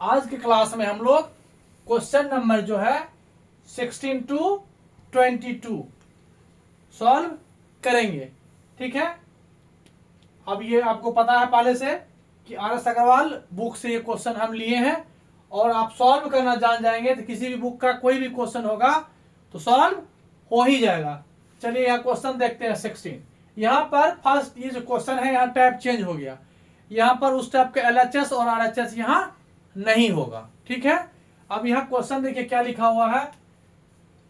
आज की क्लास में हम लोग क्वेश्चन नंबर जो है 16 टू 22 सॉल्व करेंगे। ठीक है, अब ये आपको पता है पहले से कि RS अग्रवाल बुक से ये क्वेश्चन हम लिए हैं और आप सॉल्व करना जान जाएंगे तो किसी भी बुक का कोई भी क्वेश्चन होगा तो सॉल्व हो ही जाएगा। चलिए यहाँ क्वेश्चन देखते हैं 16। यहाँ पर फर्स्ट ये जो क्वेश्चन है यहाँ टाइप चेंज हो गया, यहाँ पर उस टाइप का LHS और RHS यहाँ नहीं होगा। ठीक है, अब यहाँ क्वेश्चन देखिए क्या लिखा हुआ है।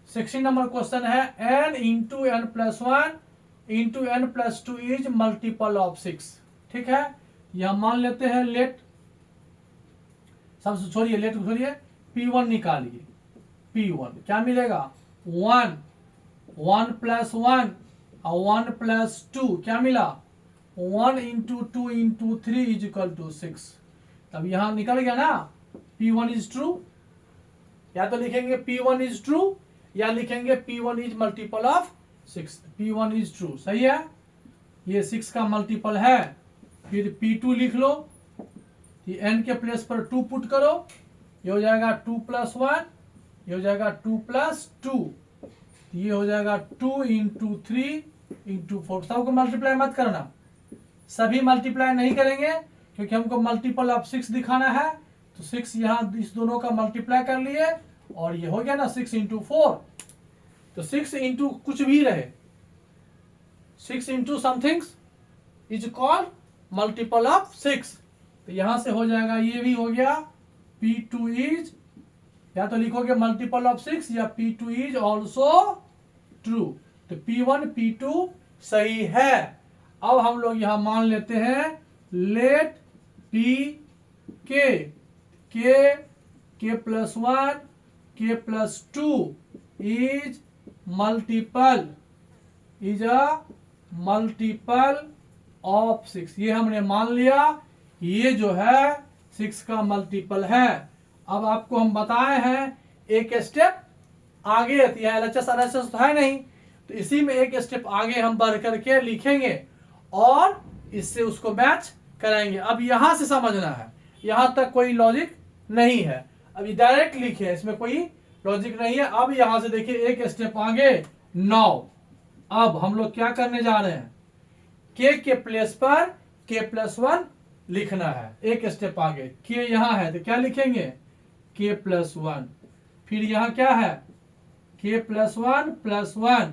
16 नंबर क्वेश्चन है n into n plus one into n plus two is multiple of 6। ठीक है, यहां मान लेते हैं लेट, सबसे छोड़िए लेट को छोड़िए, P1 निकालिए। P1 क्या मिलेगा 1, 1 प्लस 1 और 1 प्लस 2 क्या मिला 1 into 2 into 3 is equal to 6। तब यहां निकल गया ना P1 इज ट्रू, या तो लिखेंगे P1 इज ट्रू या लिखेंगे P1 is multiple of 6। P1 is true, सही है, ये 6 का मल्टीपल है। फिर P2 लिख लो, ये n के प्लेस पर 2 पुट करो, ये हो जाएगा 2 प्लस 1, ये हो जाएगा 2 प्लस 2, ये हो जाएगा 2 इंटू 3 इंटू 4। सबको मल्टीप्लाई मत करना, सभी मल्टीप्लाई नहीं करेंगे क्योंकि हमको मल्टीपल ऑफ 6 दिखाना है। तो 6 यहाँ इस दोनों का मल्टीप्लाई कर लिए और ये हो गया ना 6 इंटू 4। तो 6 इंटू कुछ भी रहे, 6 into somethings is called multiple of 6। तो यहां से हो जाएगा, ये भी हो गया P2 इज, या तो लिखोगे मल्टीपल ऑफ 6 या P2 इज ऑल्सो ट्रू। तो P1 P2 सही है। अब हम लोग यहां मान लेते हैं let P K plus 1 K plus 2 is multiple, is a multiple of 6। ये हमने मान लिया, ये जो है 6 का मल्टीपल है। अब आपको हम बताए हैं एक स्टेप आगे, LHS RHS तो है नहीं, तो इसी में एक स्टेप आगे हम बढ़ करके लिखेंगे और इससे उसको मैच कराएंगे। अब यहां से समझना है, यहां तक कोई लॉजिक नहीं है, अभी डायरेक्ट लिखे, इसमें कोई लॉजिक नहीं है। अब यहां से देखिए एक स्टेप आगे 9। अब हम लोग क्या करने जा रहे हैं, के प्लेस पर K प्लस 1 लिखना है। एक स्टेप आगे K यहां है तो क्या लिखेंगे K प्लस 1, फिर यहां क्या है K प्लस 1 प्लस 1,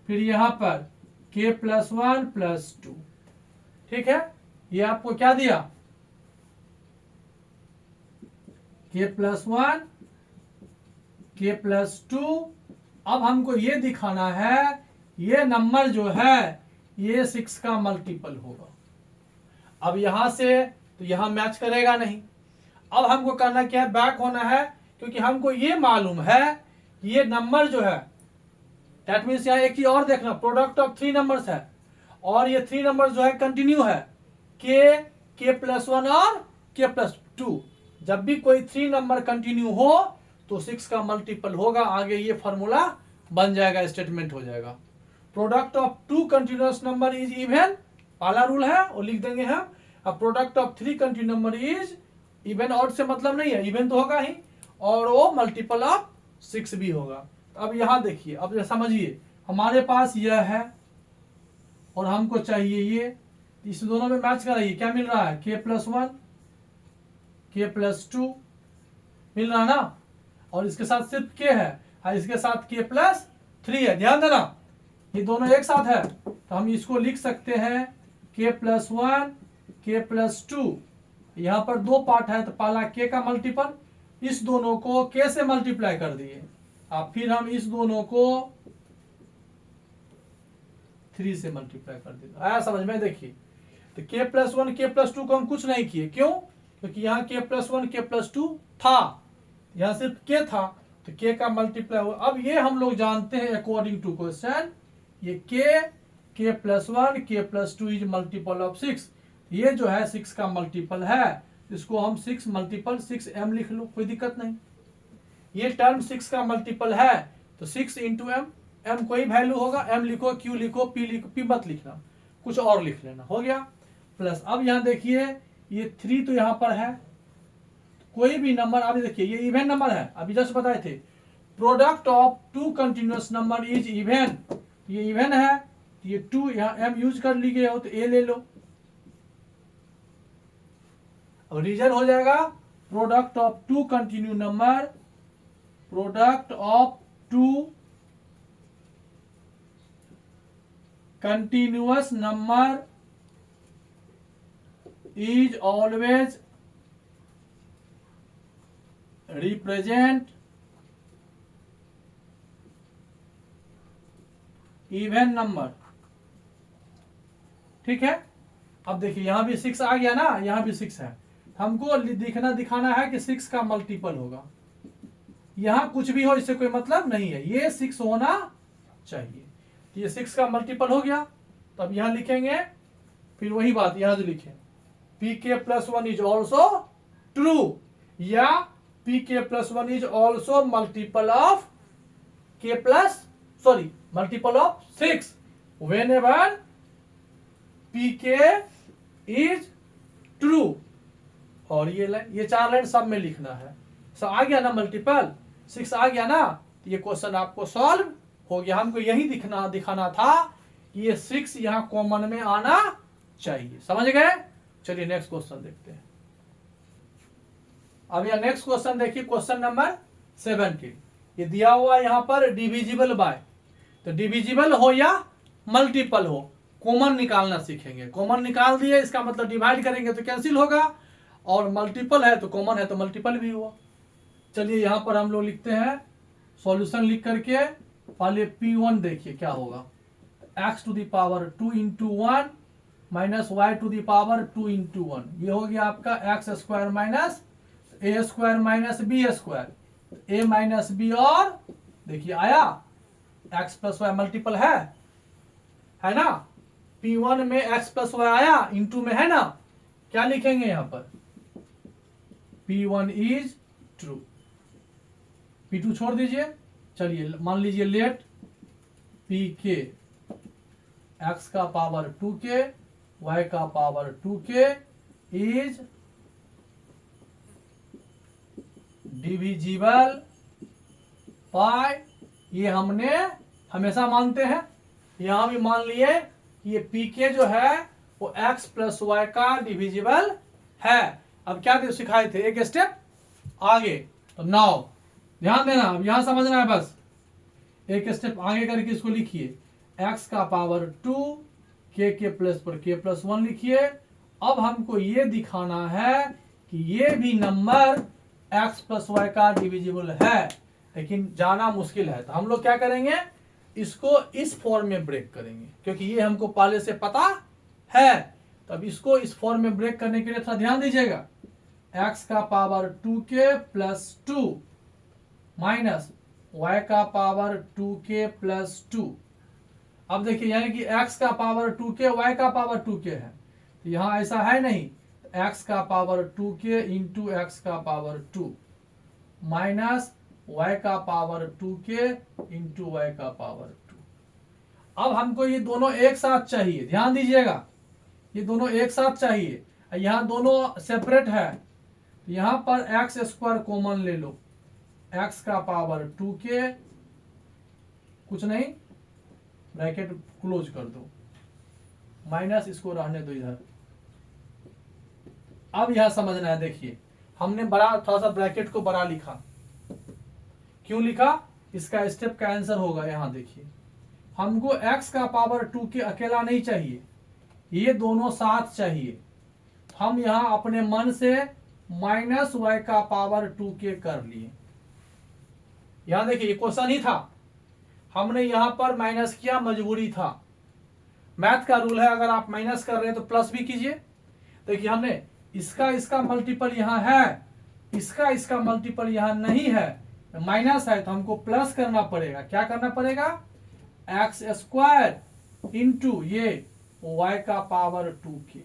फिर यहां पर K प्लस 1 प्लस 2। ठीक है, ये आपको क्या दिया K प्लस 1 K प्लस 2। अब हमको ये दिखाना है ये नंबर जो है ये 6 का मल्टीपल होगा। अब यहां से तो यहां मैच करेगा नहीं। अब हमको करना क्या है, बैक होना है, क्योंकि हमको ये मालूम है ये नंबर जो है, दैट मीन्स यहां एक ही और देखना, प्रोडक्ट ऑफ 3 नंबर्स है और ये 3 नंबर जो है कंटिन्यू है, K प्लस 1 और K प्लस 2। जब भी कोई 3 नंबर कंटिन्यू हो तो 6 का मल्टीपल होगा। आगे ये फॉर्मूला बन जाएगा, स्टेटमेंट हो जाएगा। Product of 2 continuous number is even, पहला रूल है वो लिख देंगे हम। अब product of 3 continuous number is even, odd से मतलब नहीं है, इवन तो होगा ही और वो मल्टीपल ऑफ 6 भी होगा। अब यहां देखिए, अब समझिए हमारे पास यह है और हमको चाहिए ये, इस दोनों में मैच कराइए, क्या मिल रहा है K प्लस 1 K प्लस 2 मिल रहा ना, और इसके साथ सिर्फ K है और इसके साथ K प्लस 3 है। ध्यान देना ये दोनों एक साथ है तो हम इसको लिख सकते हैं K प्लस 1 K प्लस 2। यहां पर 2 पार्ट है तो पहला K का मल्टीपल, इस दोनों को K से मल्टीप्लाई कर दिए, अब फिर हम इस दोनों को 3 से मल्टीप्लाई कर दिए। आया समझ में? देखिए तो K प्लस 1 K प्लस 2 को हम कुछ नहीं किए, क्यों, क्योंकि यहाँ K प्लस 1 K प्लस 2 था, यहाँ सिर्फ K था तो K का मल्टीप्लाई हुआ। अब ये हम लोग जानते हैं अकॉर्डिंग टू क्वेश्चन, ये K plus 1 K plus 2 is multiple of 6। ये जो है 6 का मल्टीपल है, इसको हम 6 मल्टीपल 6m लिख लो, कोई दिक्कत नहीं। ये टर्म 6 का मल्टीपल है तो 6 इंटू m, m कोई वैल्यू होगा, m लिखो, q लिखो, p लिखो, p मत लिखना, कुछ और लिख लेना, हो गया। प्लस अब यहां देखिए ये 3 तो यहां पर है, कोई भी नंबर, अभी देखिए ये इवन नंबर है, अभी जस्ट बताए थे product of two continuous number is even, ये इवन है, ये टू यहाँ एम यूज कर ली गए हो तो ए ले लो। रीजन हो जाएगा product of two continue number, product of two continuous number is always represent even number। ठीक है, अब देखिए यहां भी 6 आ गया ना, यहां भी 6 है, हमको दिखाना है कि 6 का मल्टीपल होगा। यहां कुछ भी हो इससे कोई मतलब नहीं है, ये 6 होना चाहिए। ये 6 का मल्टीपल हो गया, तो अब यहां लिखेंगे, फिर वही बात यहां से लिखें, pk plus 1 is also true, या pk plus 1 is also multiple of k plus multiple of 6 whenever pk is true। और ये 4 लाइन सब में लिखना है। सब आ गया ना, मल्टीपल 6 आ गया ना, तो ये क्वेश्चन आपको सॉल्व हो गया। हमको यही दिखाना था कि ये 6 यहां कॉमन में आना चाहिए, समझ गए। चलिए नेक्स्ट क्वेश्चन देखते हैं। अब यह नेक्स्ट क्वेश्चन देखिए, क्वेश्चन नंबर 17। ये दिया हुआ यहां पर डिविजिबल बाय, तो डिविजिबल हो या मल्टीपल हो, कॉमन निकालना सीखेंगे। कॉमन निकाल दिए, इसका मतलब डिवाइड करेंगे तो कैंसिल होगा, और मल्टीपल है तो कॉमन है तो मल्टीपल भी हुआ। चलिए यहां पर हम लोग लिखते हैं सॉल्यूशन लिख करके, पहले P1 देखिए क्या होगा, x to the power 2 into 1 minus y to the power 2 into 1, ये हो गया आपका x square minus a square minus b square, a minus b, और देखिए आया एक्स प्लस वाई मल्टीपल है ना, P1 में एक्स प्लस वाई आया, इंटू में है ना, क्या लिखेंगे यहां पर, P1 इज ट्रू, P2 छोड़ दीजिए। चलिए मान लीजिए लेट pk x का पावर 2k y का power 2k is divisible bye, ये हमने हमेशा मानते हैं, यहां भी मान लिए ये pk जो है वो x प्लस वाई का डिविजिबल है। अब क्या सिखाए थे, एक स्टेप आगे, तो नाउ ध्यान देना, अब यहां समझना है बस, एक स्टेप आगे करके इसको लिखिए, x का पावर 2 k के प्लस पर k प्लस 1 लिखिए। अब हमको ये दिखाना है कि ये भी नंबर x प्लस वाई का डिविजिबल है, लेकिन जाना मुश्किल है, तो हम लोग क्या करेंगे, इसको इस फॉर्म में ब्रेक करेंगे, क्योंकि ये हमको पहले से पता है। तो अब इसको इस फॉर्म में ब्रेक करने के लिए थोड़ा ध्यान दीजिएगा, x का power 2k plus 2 minus y का पावर 2k प्लस 2। अब देखिए यानी कि x का पावर 2k y का पावर 2k है, तो यहां ऐसा है नहीं, x का पावर 2k इंटू एक्स का पावर 2 माइनस y का पावर 2k इंटू y का पावर 2। अब हमको ये दोनों एक साथ चाहिए, ध्यान दीजिएगा, ये दोनों एक साथ चाहिए, यहां दोनों सेपरेट है, यहां पर एक्स स्क्वायर कॉमन ले लो, x का पावर 2k, कुछ नहीं ब्रैकेट क्लोज कर दो, माइनस इसको रहने दो इधर। अब यहां समझना है, देखिए हमने बड़ा थोड़ा सा ब्रैकेट को बड़ा लिखा, क्यों लिखा, इसका स्टेप का आंसर होगा, यहां देखिए हमको x का पावर 2k अकेला नहीं चाहिए, ये दोनों साथ चाहिए। हम यहां अपने मन से माइनस y का पावर 2k कर लिए, यहां देखिए ये क्वेश्चन ही था, हमने यहां पर माइनस किया, मजबूरी था, मैथ का रूल है, अगर आप माइनस कर रहे हैं तो प्लस भी कीजिए। देखिए हमने इसका मल्टीपल यहां है, इसका मल्टीपल यहां नहीं है, माइनस है, तो हमको प्लस करना पड़ेगा। क्या करना पड़ेगा, एक्स स्क्वायर इंटू ये y का पावर 2k।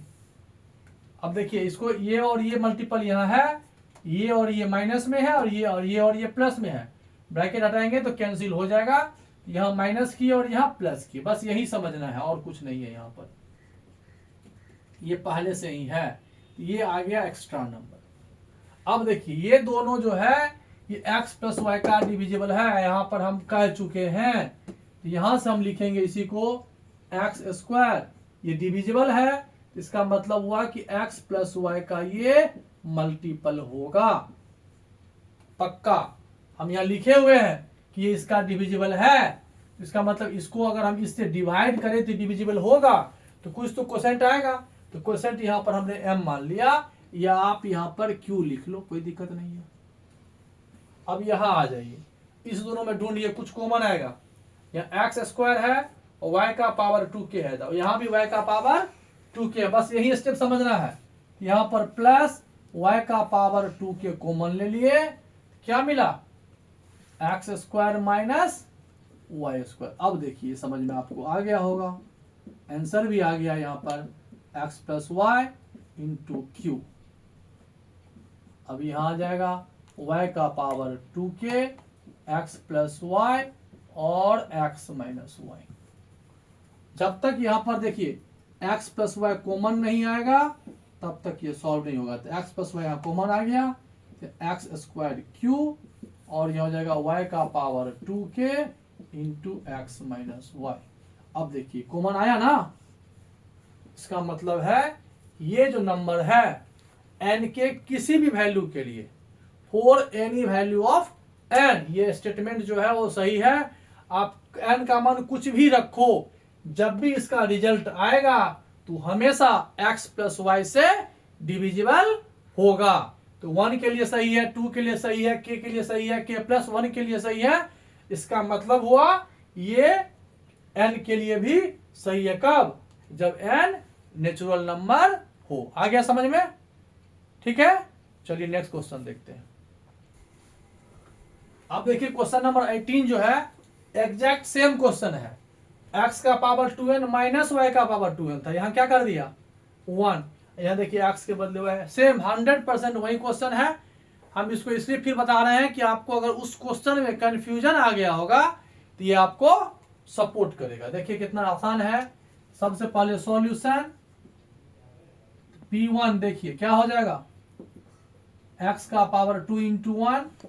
अब देखिए इसको ये और ये मल्टीपल यहां है, ये और ये माइनस में है, और ये प्लस में है, ब्रैकेट हटाएंगे तो कैंसिल हो जाएगा, यहां माइनस की और यहां प्लस की, बस यही समझना है और कुछ नहीं है। यहां पर ये पहले से ही है, ये आ गया एक्स्ट्रा नंबर। अब देखिए ये दोनों जो है ये x प्लस वाई का डिविजिबल है, यहाँ पर हम कह चुके हैं। तो यहां से हम लिखेंगे इसी को एक्स स्क्वायर, ये डिविजिबल है, इसका मतलब हुआ कि x प्लस वाई का ये मल्टीपल होगा। पक्का हम यहाँ लिखे हुए हैं कि ये इसका डिविजिबल है, इसका मतलब इसको अगर हम इससे डिवाइड करें तो डिविजिबल होगा, तो कुछ तो कोसेंट आएगा। तो कोसेंट यहाँ पर हमने m मान लिया, या आप यहाँ पर q लिख लो, कोई दिक्कत नहीं है। अब यहाँ आ जाइए, इस दोनों में ढूंढिए कुछ कॉमन आएगा। यहाँ एक्स स्क्वायर है और वाई का पावर 2k है, तो यहाँ भी वाई का पावर 2k है। बस यही स्टेप समझना है। यहाँ पर प्लस वाई का पावर 2k कॉमन ले लिए, क्या मिला x square minus y square. अब देखिए समझ में आपको आ गया होगा, आंसर भी आ गया यहाँ पर x plus y into q. अब यहाँ आ जाएगा y का power 2k x plus y और x माइनस वाई। जब तक यहाँ पर देखिए x प्लस वाई कॉमन नहीं आएगा तब तक ये सॉल्व नहीं होगा। तो x प्लस वाई यहाँ कॉमन आ गया, तो एक्स स्क्वायर क्यू, और यह हो जाएगा y का power 2k into x minus y. अब देखिए कॉमन आया ना, इसका मतलब है ये जो नंबर है n के किसी भी वैल्यू के लिए, for any value of n, ये स्टेटमेंट जो है वो सही है। आप n का मान कुछ भी रखो, जब भी इसका रिजल्ट आएगा तो हमेशा x प्लस वाई से डिविजिबल होगा। तो 1 के लिए सही है, 2 के लिए सही है, k के लिए सही है, k प्लस 1 के लिए सही है। इसका मतलब हुआ ये n के लिए भी सही है। कब? जब n नेचुरल नंबर हो। आ गया समझ में? ठीक है, चलिए नेक्स्ट क्वेश्चन देखते हैं। अब देखिए क्वेश्चन नंबर 18 जो है एग्जैक्ट सेम क्वेश्चन है। x का पावर 2n माइनस y का पावर 2n था, यहाँ क्या कर दिया 1, यहाँ देखिए x के बदले हुए है। सेम 100% वही क्वेश्चन है। हम इसको इसलिए फिर बता रहे हैं कि आपको अगर उस क्वेश्चन में कंफ्यूजन आ गया होगा तो ये आपको सपोर्ट करेगा। देखिए कितना आसान है। सबसे पहले सॉल्यूशन P1 देखिए क्या हो जाएगा, x का power 2 into 1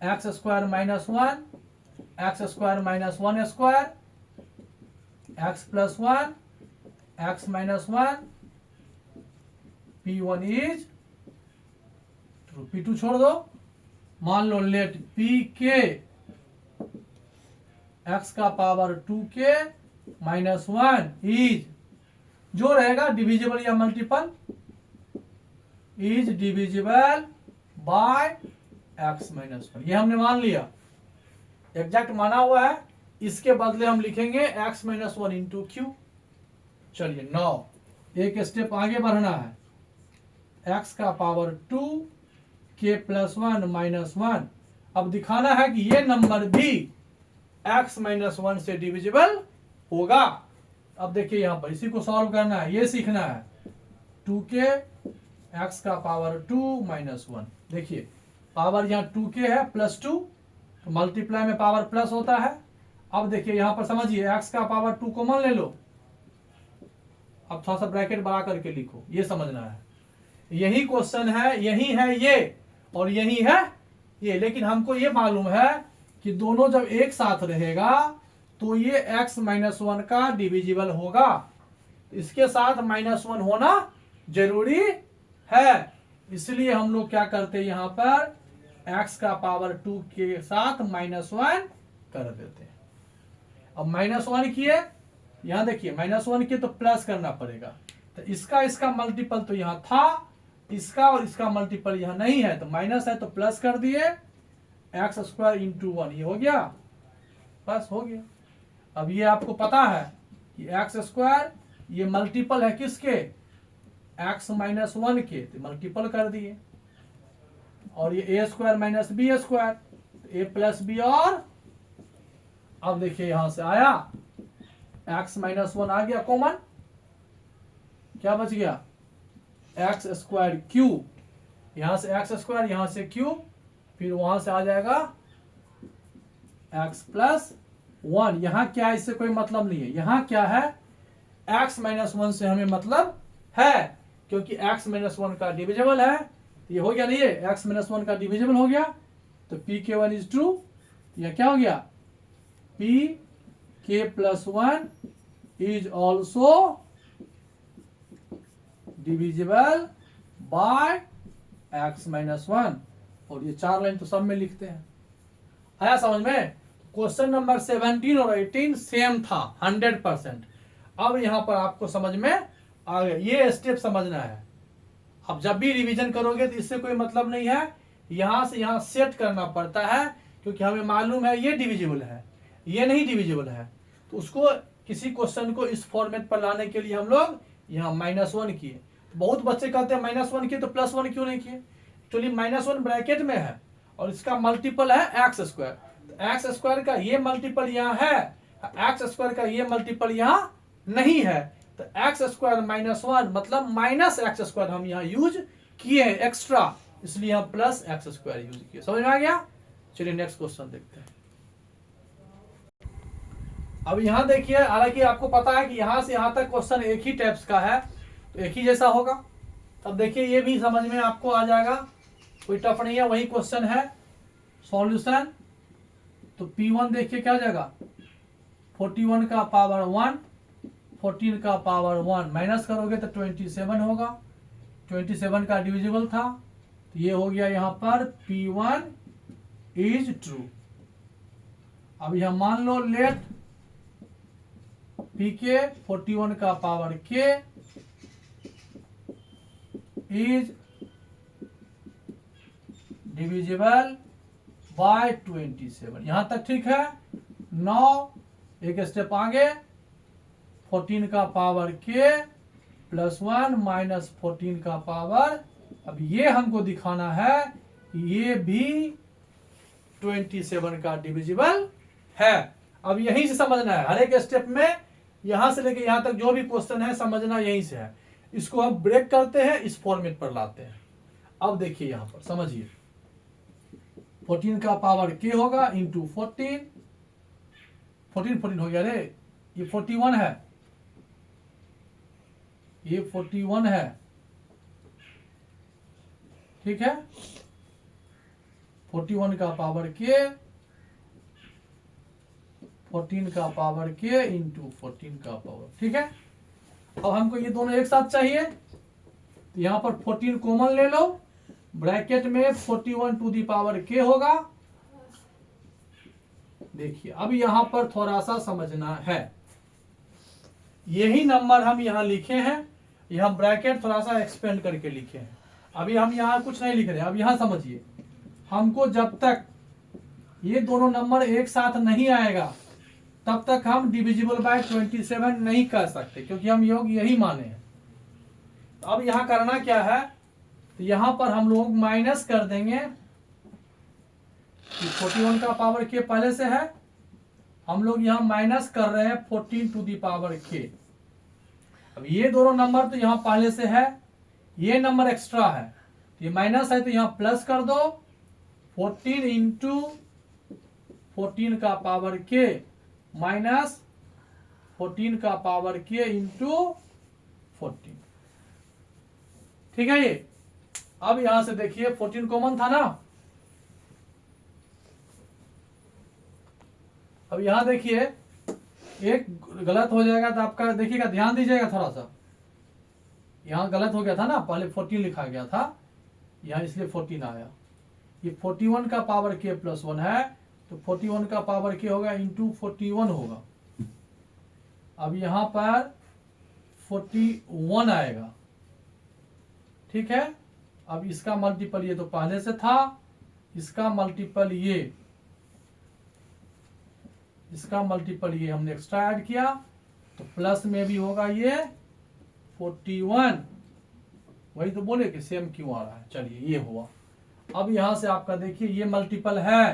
x square minus 1 x square minus 1 square x plus 1 x minus 1 P1 is true. P2 छोड़ दो, मान लो लेट PK x का पावर 2k माइनस 1 इज, जो रहेगा डिविजिबल या multiple, is divisible bye x minus 1। ये हमने मान लिया, एग्जैक्ट माना हुआ है। इसके बदले हम लिखेंगे x माइनस 1 इंटू क्यू। चलिए 9, एक स्टेप आगे बढ़ना है। x का पावर 2 k प्लस 1 माइनस 1। अब दिखाना है कि ये नंबर भी x माइनस 1 से डिविजिबल होगा। अब देखिए यहाँ पर इसी को सॉल्व करना है, ये सीखना है। 2k x का पावर 2 माइनस 1। देखिए पावर यहाँ 2k है प्लस 2, तो मल्टीप्लाई में पावर प्लस होता है। अब देखिए यहाँ पर समझिए x का पावर 2 कॉमन ले लो, अब थोड़ा सा ब्रैकेट बढ़ा करके लिखो, ये समझना है। यही क्वेश्चन है, यही है ये और यही है ये, लेकिन हमको ये मालूम है कि दोनों जब एक साथ रहेगा तो ये x माइनस 1 का डिविजिबल होगा। इसके साथ माइनस 1 होना जरूरी है, इसलिए हम लोग क्या करते हैं यहाँ पर x का पावर 2 के साथ माइनस 1 कर देते हैं। अब माइनस 1 किए, यहाँ देखिए माइनस 1 किए तो प्लस करना पड़ेगा। तो इसका मल्टीपल तो यहाँ था, इसका और इसका मल्टीपल यहाँ नहीं है, तो माइनस है तो प्लस कर दिए, एक्स स्क्वायर इंटू 1, ये हो गया, बस हो गया। अब ये आपको पता है कि एक्स स्क्वायर ये मल्टीपल है किसके, एक्स माइनस 1 के, तो मल्टीपल कर दिए। और ये ए स्क्वायर माइनस बी स्क्वायर, ए प्लस बी, और अब देखिए यहां से आया एक्स माइनस 1 आ गया कॉमन, क्या बच गया एक्स स्क्वायर क्यू, यहां से एक्स स्क्वायर यहां से क्यू, फिर वहां से आ जाएगा एक्स प्लस 1। यहां क्या है इससे कोई मतलब नहीं है, यहां क्या है एक्स माइनस 1 से हमें मतलब है, क्योंकि एक्स माइनस 1 का डिविजिबल है, ये हो गया नहीं है, x माइनस 1 का डिविजिबल हो गया, तो pk1 इज ट्रू। यह क्या हो गया, pk plus 1 is also divisible by x minus 1। और ये 4 लाइन तो सब में लिखते हैं। आया समझ में? क्वेश्चन नंबर 17 और 18 सेम था 100%। अब यहां पर आपको समझ में आ गया, ये स्टेप समझना है। अब जब भी रिवीजन करोगे तो इससे कोई मतलब नहीं है, यहां से यहां सेट करना पड़ता है, क्योंकि हमें मालूम है ये डिविजिबल है, ये नहीं डिविजिबल है। तो उसको किसी क्वेश्चन को इस फॉर्मेट पर लाने के लिए हम लोग यहाँ -1 किए। बहुत बच्चे कहते हैं -1 किए तो +1 क्यों नहीं किए? एक्चुअली -1 ब्रैकेट में है और इसका मल्टीपल है एक्स स्क्वायर। एक्स स्क्वायर का ये मल्टीपल यहाँ है, एक्स स्क्वायर का ये मल्टीपल यहाँ नहीं है, तो एक्स स्क्वायर -1 मतलब माइनस एक्स स्क्वायर हम यहाँ यूज किए हैं एक्स्ट्रा, इसलिए हम प्लस एक्स स्क्वायर यूज किए। समझ में आ गया? चलिए नेक्स्ट क्वेश्चन देखते हैं। अब यहाँ देखिए, हालांकि आपको पता है कि यहाँ से यहाँ तक क्वेश्चन एक ही टाइप्स का है, तो एक ही जैसा होगा। तब देखिए ये भी समझ में आपको आ जाएगा, कोई टफ नहीं है, वही क्वेश्चन है। सॉल्यूशन तो P1 देखिए क्या हो जाएगा, 41 का पावर 1, 14 का पावर 1 माइनस करोगे तो 27 होगा। 27 का डिविजिबल था, तो ये हो गया यहाँ पर P1 इज ट्रू। अब यह मान लो लेट Pk 41 का power k is divisible bye 27। यहां तक ठीक है। 9 एक स्टेप आगे, 14 का पावर k प्लस 1 माइनस 14 का पावर, अब ये हमको दिखाना है ये भी 27 का डिविजिबल है। अब यहीं से समझना है, हर एक स्टेप में यहां से लेके यहां तक जो भी क्वेश्चन है समझना यहीं से है। इसको हम ब्रेक करते हैं, इस फॉर्मेट पर लाते हैं। अब देखिए यहां पर समझिए, 14 का पावर k होगा इंटू 14 हो गया रे, ये 41 है, ये 41 है, ठीक है। 41 का पावर k, 14 का पावर k इंटू 14 का पावर, ठीक है। अब हमको ये दोनों एक साथ चाहिए, तो यहां पर 14 कॉमन ले लो, ब्रैकेट में 41 टू दी पावर k होगा। देखिए अब यहां पर थोड़ा सा समझना है, यही नंबर हम यहां लिखे हैं, यहां ब्रैकेट थोड़ा सा एक्सपेंड करके लिखे हैं। अभी हम यहां कुछ नहीं लिख रहे, अब यहां समझिए, हमको जब तक ये दोनों नंबर एक साथ नहीं आएगा तब तक हम डिविजिबल बाय 27 नहीं कर सकते, क्योंकि हम योग यही माने हैं। तो अब यहां करना क्या है, तो यहां पर हम लोग माइनस कर देंगे, 41 का पावर k पहले से है, हम लोग यहां माइनस कर रहे हैं 14 टू दी पावर k। अब ये दोनों नंबर तो यहां पहले से है, ये नंबर एक्स्ट्रा है, तो ये माइनस है तो यहां प्लस कर दो, 14 इंटू 14 का पावर k माइनस 14 का पावर k इंटू 14, ठीक है ये। अब यहां से देखिए 14 कॉमन था ना, अब यहां देखिए एक गलत हो जाएगा तो आपका देखिएगा, ध्यान दीजिएगा थोड़ा सा, यहां गलत हो गया था ना, पहले 14 लिखा गया था यहां, इसलिए 14 आया। ये 41 का पावर k प्लस 1 है, तो 41 का पावर k होगा इंटू 41 होगा। अब यहां पर 41 आएगा, ठीक है। अब इसका मल्टीपल ये तो पहले से था, इसका मल्टीपल ये, इसका मल्टीपल ये हमने एक्स्ट्रा ऐड किया, तो प्लस में भी होगा ये 41। वही तो बोले कि सेम क्यों आ रहा है, चलिए ये हुआ। अब यहां से आपका देखिए ये मल्टीपल है,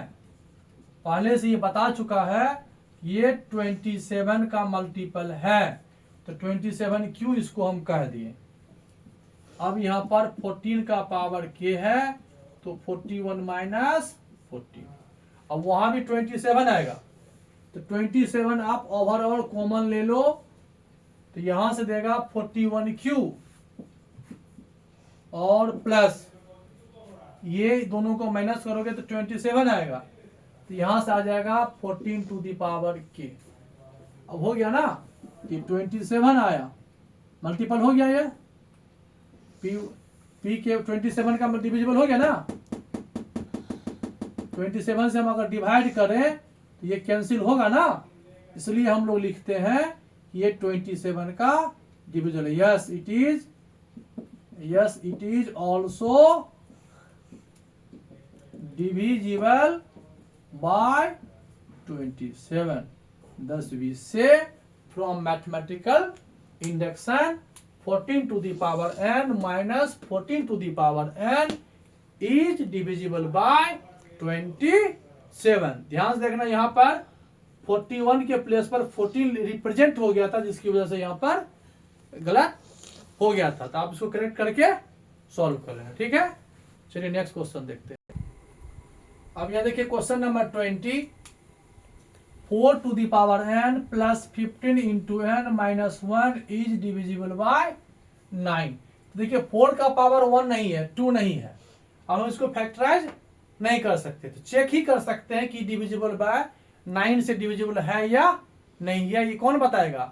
पहले से ये बता चुका है, ये 27 का मल्टीपल है, तो 27 क्यों इसको हम कह दिए। अब यहां पर 14 का पावर k है, तो 41 माइनस 14, अब वहां भी 27 आएगा, तो 27 आप ओवरऑल कॉमन ले लो, तो यहां से देगा 41 क्यू और प्लस ये दोनों को माइनस करोगे तो 27 आएगा, तो यहां से आ जाएगा 14 टू द पावर के। अब हो गया ना कि 27 आया, मल्टीपल हो गया, ये पी के 27 का डिविजिबल हो गया ना। 27 से हम अगर डिवाइड करें तो ये कैंसिल होगा ना, इसलिए हम लोग लिखते हैं कि ये 27 का डिविजिबल है। Yes it is also divisible by 27। thus we say from mathematical induction 14 to the power n minus 14 to the power n is divisible by 27। ध्यान से देखना, यहाँ पर 41 के प्लेस पर 14 रिप्रेजेंट हो गया था, जिसकी वजह से यहाँ पर गलत हो गया था, तो आप इसको करेक्ट करके सॉल्व कर लेना, ठीक है। चलिए नेक्स्ट क्वेश्चन देखते हैं। अब यहाँ देखिए question number 20, 4 to the power n plus 15 into n minus 1 is divisible by 9। देखिए 4 का पावर 1 नहीं है, 2 नहीं है, अब हम इसको फैक्टराइज नहीं कर सकते, तो चेक ही कर सकते हैं कि डिविजिबल बाय 9 से डिविजिबल है या नहीं है। ये कौन बताएगा?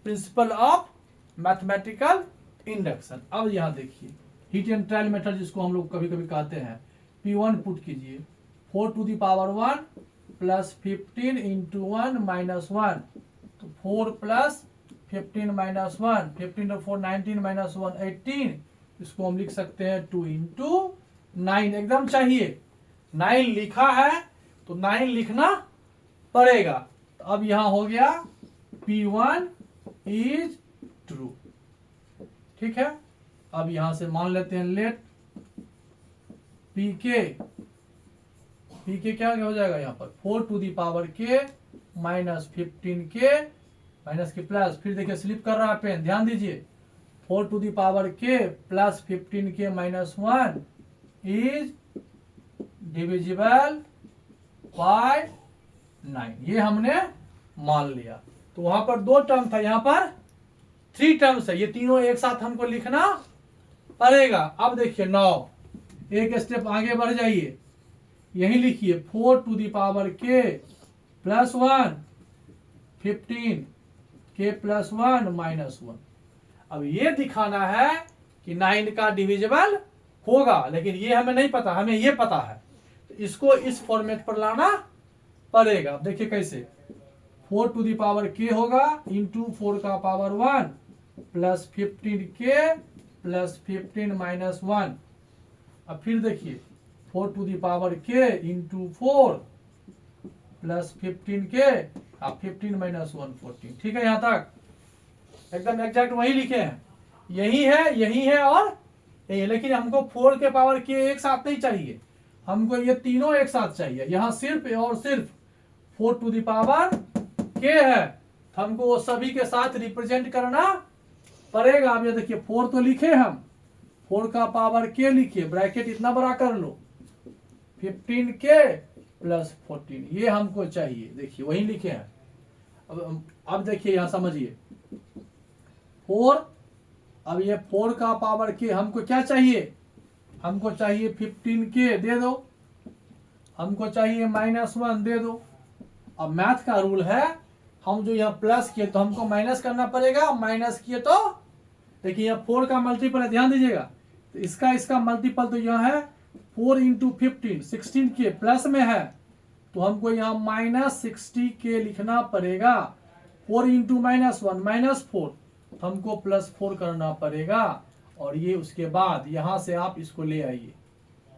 Principle of mathematical induction. अब यहाँ देखिए हीट एंड ट्रायल मेथड, जिसको हम लोग कभी कभी कहते हैं, P1 पुट कीजिए, 4 to the power 1 plus 15 into 1 minus 1, तो 4 प्लस 15 माइनस 1, 15 और 4 19 माइनस 1 18, इसको हम लिख सकते हैं 2 into 9। एकदम चाहिए, 9 लिखा है तो 9 लिखना पड़ेगा। तो अब यहां हो गया P1 इज ट्रू, ठीक है। अब यहां से मान लेते हैं लेट पी के क्या हो जाएगा यहाँ पर 4 to the power k minus 15 के माइनस के प्लस, फिर देखिए स्लिप कर रहा है पेन, ध्यान दीजिए, 4 to the power k plus 15 के माइनस 1 इज डिविजिबल बाय 9। ये हमने मान लिया। तो वहां पर 2 टर्म था, यहां पर 3 टर्म्स है, ये तीनों एक साथ हमको लिखना पड़ेगा। अब देखिए 9, एक स्टेप आगे बढ़ जाइए, यही लिखिए 4 to the power k plus 1 15 k plus 1 minus 1। अब ये दिखाना है कि 9 का डिविजिबल होगा, लेकिन ये हमें नहीं पता, हमें ये पता है, तो इसको इस फॉर्मेट पर लाना पड़ेगा। देखिए कैसे, 4 to the power k होगा इंटू 4 का power 1 plus 15 k plus 15 minus 1। अब फिर देखिए 4 to the power k into 4 plus 15 k, अब 15 माइनस 1 14, ठीक है। यहाँ तक एकदम एग्जैक्ट वही लिखे हैं, यही है यही है और यही, लेकिन हमको 4 के पावर k एक साथ नहीं चाहिए, हमको ये तीनों एक साथ चाहिए। यहाँ सिर्फ और सिर्फ 4 to the power k है, तो हमको वो सभी के साथ रिप्रेजेंट करना पड़ेगा। अब ये देखिए 4 तो लिखे हम, 4 का पावर k लिखिए, ब्रैकेट इतना बड़ा कर लो, 15k प्लस 14, ये हमको चाहिए, देखिए वही लिखे हैं। अब देखिए यहाँ समझिए 4, अब ये 4 का पावर k हमको क्या चाहिए, हमको चाहिए 15k दे दो, हमको चाहिए माइनस 1 दे दो। अब मैथ का रूल है, हम जो यहाँ प्लस किए तो हमको माइनस करना पड़ेगा, माइनस किए तो देखिए यहाँ 4 का मल्टीपल है, ध्यान दीजिएगा, तो इसका मल्टीपल तो यहाँ है 4 इंटू 15 16k प्लस में है, तो हमको यहाँ माइनस 60k लिखना पड़ेगा। 4 इंटू माइनस 1 माइनस 4, तो हमको प्लस 4 करना पड़ेगा, और ये उसके बाद यहाँ से आप इसको ले आइए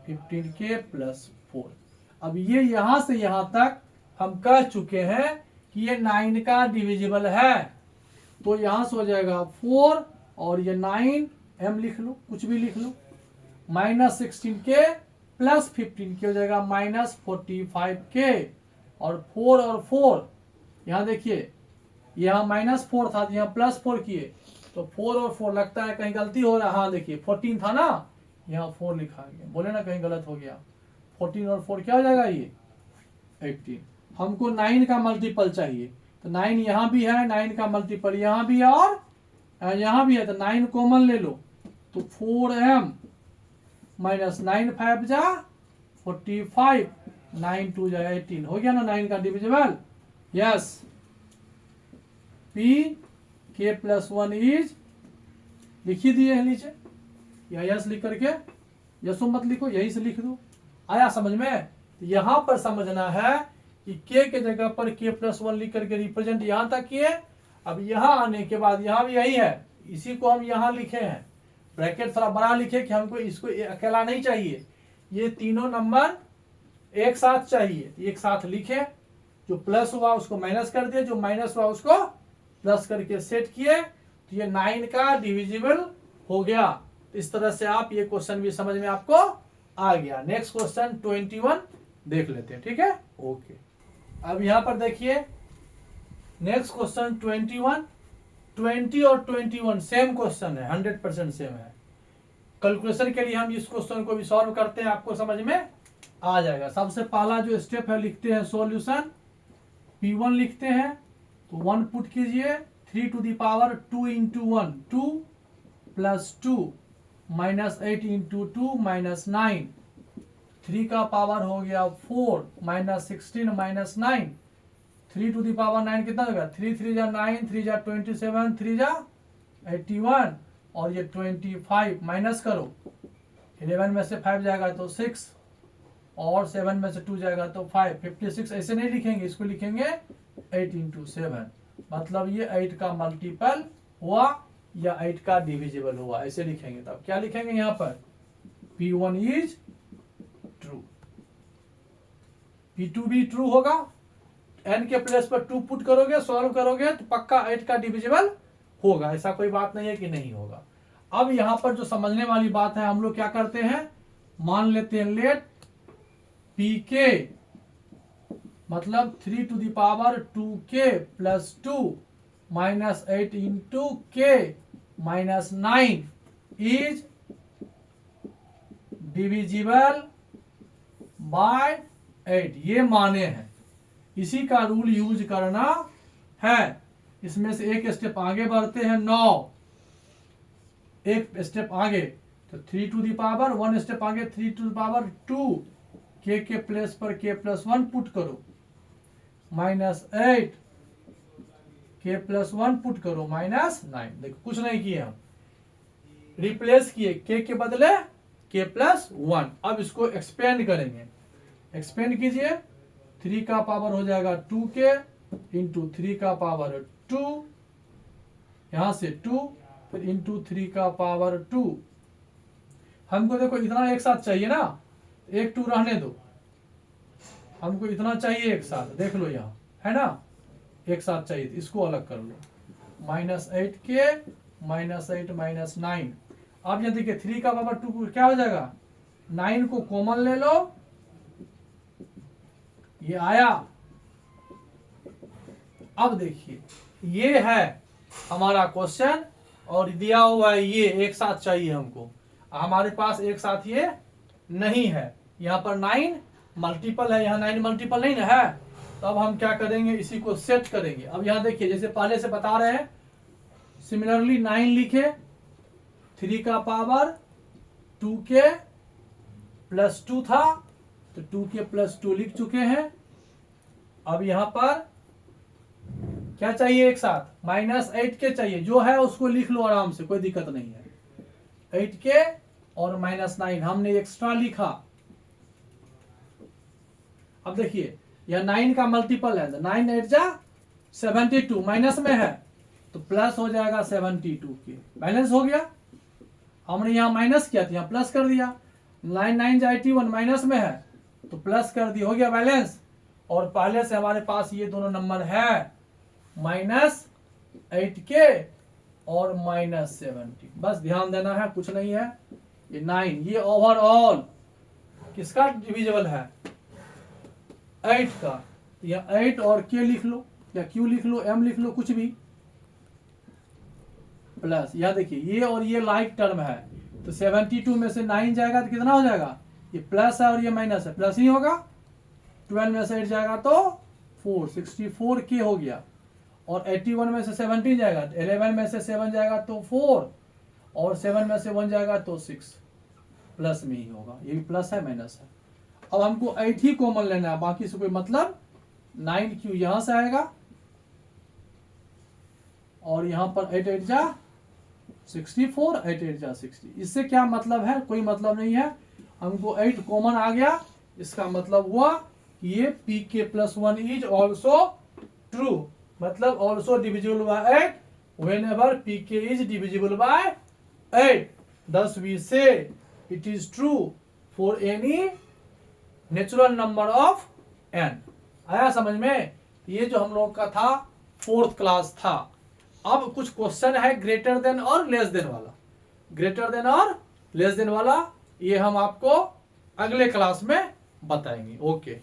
15k प्लस 4। अब ये यहाँ से यहाँ तक हम कह चुके हैं कि ये 9 का डिविजिबल है, तो यहाँ से हो जाएगा 4 और ये 9 m लिख लो, कुछ भी लिख लो, माइनस 16k प्लस 15k हो जाएगा माइनस 45k, और 4 और 4 यहाँ देखिए, यहाँ माइनस 4 था, यहाँ प्लस 4 किए, तो 4 और 4 लगता है कहीं गलती हो रहा है, हाँ देखिए 14 था ना, यहाँ 4 लिखा गया, बोले ना कहीं गलत हो गया, 14 और 4 क्या हो जाएगा ये 18। हमको 9 का मल्टीपल चाहिए, तो 9 यहाँ भी है, 9 का मल्टीपल यहाँ भी है और यहाँ भी है, तो 9 कॉमन ले लो, तो 4m माइनस 9 5 जा 45, 9 2 जा 18, हो गया ना 9 का डिविजिबल। यस, पी के प्लस 1 इज, लिख ही दिए हैं नीचे, या यस लिख करके, यसो मत लिखो, यही से लिख दो। आया समझ में? यहां पर समझना है कि के जगह पर के प्लस 1 लिख करके रिप्रेजेंट यहां तक किए। अब यहां आने के बाद यहां भी यही है, इसी को हम यहां लिखे हैं, ब्रैकेट थोड़ा बड़ा लिखे कि हमको इसको अकेला नहीं चाहिए, ये तीनों नंबर एक साथ चाहिए, एक साथ लिखे। जो प्लस हुआ उसको माइनस कर दिए, जो माइनस हुआ उसको प्लस करके सेट किए, तो ये 9 का डिविजिबल हो गया। इस तरह से आप ये क्वेश्चन भी समझ में आपको आ गया। नेक्स्ट क्वेश्चन 21 देख लेते हैं, ठीक है, ओके। अब यहां पर देखिए नेक्स्ट क्वेश्चन 21, 20 और 21 सेम क्वेश्चन है, 100% सेम है। कैलकुलेशन के लिए हम इस क्वेश्चन को भी सॉल्व करते हैं, आपको समझ में आ जाएगा। सबसे पहला जो स्टेप है, लिखते हैं सॉल्यूशन, P1 लिखते हैं, तो 1 पुट कीजिए, 3 to the power 2 into 1 2 plus 2 minus 8 into 2 minus 9, 3 का पावर हो गया 4 minus 16 minus 9, 3 to the power 9 कितना होगा, 3 3 जा 9, 3 जा 27, 3 जा 81, और ये 25 माइनस करो, 11 में से 5 जाएगा तो 6, और 7 में से 2 जाएगा तो 5, 56 ऐसे नहीं लिखेंगे, इसको लिखेंगे 8 इंटू 7, मतलब ये 8 का मल्टीपल हुआ या 8 का डिविजिबल हुआ, ऐसे लिखेंगे। तब क्या लिखेंगे यहाँ पर, P1 इज ट्रू, P2 भी ट्रू होगा। n के प्लेस पर 2 पुट करोगे, सॉल्व करोगे तो पक्का 8 का डिविजिबल होगा, ऐसा कोई बात नहीं है कि नहीं होगा। अब यहां पर जो समझने वाली बात है, हम लोग क्या करते हैं, मान लेते हैं लेट pk मतलब 3 to the power 2k plus 2 minus 8 into k minus 9 is divisible by 8, ये माने हैं, इसी का रूल यूज करना है। इसमें से एक स्टेप आगे बढ़ते हैं, 9 एक स्टेप आगे, तो 3 टू द पावर 1 स्टेप आगे 3 टू द पावर 2, के प्लेस पर के प्लस 1 पुट करो, माइनस 8 के प्लस 1 पुट करो, माइनस 9। देखो कुछ नहीं किए हम, रिप्लेस किए, के बदले के प्लस 1। अब इसको एक्सपेंड करेंगे, एक्सपेंड कीजिए, 3 का पावर हो जाएगा 2k इंटू 3 का पावर 2, यहां से 2, फिर इंटू 3 का पावर 2। हमको देखो इतना एक साथ चाहिए ना, एक 2 रहने दो, हमको इतना चाहिए एक साथ, देख लो यहाँ है ना, एक साथ चाहिए, इसको अलग कर लो, माइनस 8k माइनस 8 माइनस 9। अब यहाँ देखिए 3 का पावर 2 क्या हो जाएगा, 9 को कॉमन ले लो, ये आया। अब देखिए ये है हमारा क्वेश्चन, और दिया हुआ है ये एक साथ चाहिए हमको, हमारे पास एक साथ ये नहीं है, यहाँ पर 9 मल्टीपल है, यहाँ 9 मल्टीपल नहीं ना है। तो अब हम क्या करेंगे, इसी को सेट करेंगे। अब यहाँ देखिए जैसे पहले से बता रहे हैं, सिमिलरली 9 लिखे, 3 का पावर 2k प्लस 2 था, तो 2k प्लस 2 लिख चुके हैं। अब यहां पर क्या चाहिए एक साथ, माइनस 8k चाहिए, जो है उसको लिख लो आराम से, कोई दिक्कत नहीं है। 8k और माइनस 9 हमने एक्स्ट्रा लिखा। अब देखिए यह 9 का मल्टीपल है, 9 8 जा 72, माइनस में है तो प्लस हो जाएगा 72 के, बैलेंस हो गया। हमने यहाँ माइनस किया था, यहाँ प्लस कर दिया, 9 9 जा 81 माइनस में है तो प्लस कर दिया, हो गया बैलेंस। और पहले से हमारे पास ये दोनों नंबर है, माइनस 8k और माइनस 70, बस ध्यान देना है, कुछ नहीं है। ये 9 ये ओवरऑल किसका डिविजिबल है, 8 का, या 8 और k लिख लो या q लिख लो, m लिख लो, कुछ भी, प्लस यह देखिए ये और ये लाइक टर्म है, तो 72 में से 9 जाएगा तो कितना हो जाएगा, ये प्लस है और ये माइनस है, प्लस ही होगा। 12 में से 8 जाएगा तो 4, 64k हो गया। और 81 में से 17 जाएगा तो 11 में से 7 जाएगा तो 4, और 7 में से 1 जाएगा तो 6, प्लस में ही होगा, ये भी प्लस है माइनस है। अब हमको 8 ही कॉमन लेना है, बाकी से कोई मतलब 9q यहां से आएगा और यहां पर 8 8 जा 64, 8 8 जा 60। इससे क्या मतलब है, कोई मतलब नहीं है, हमको 8 कॉमन आ गया, इसका मतलब हुआ कि ये pk+1 इज ऑल्सो ट्रू, मतलब also divisible by 8 whenever pk is divisible by 8। thus we say it is true for any natural number of n। आया समझ में? ये जो हम लोग का था 4th क्लास था। अब कुछ क्वेश्चन है ग्रेटर देन और लेस देन वाला, ग्रेटर देन और लेस देन वाला ये हम आपको अगले क्लास में बताएंगे। Okay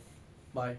bye.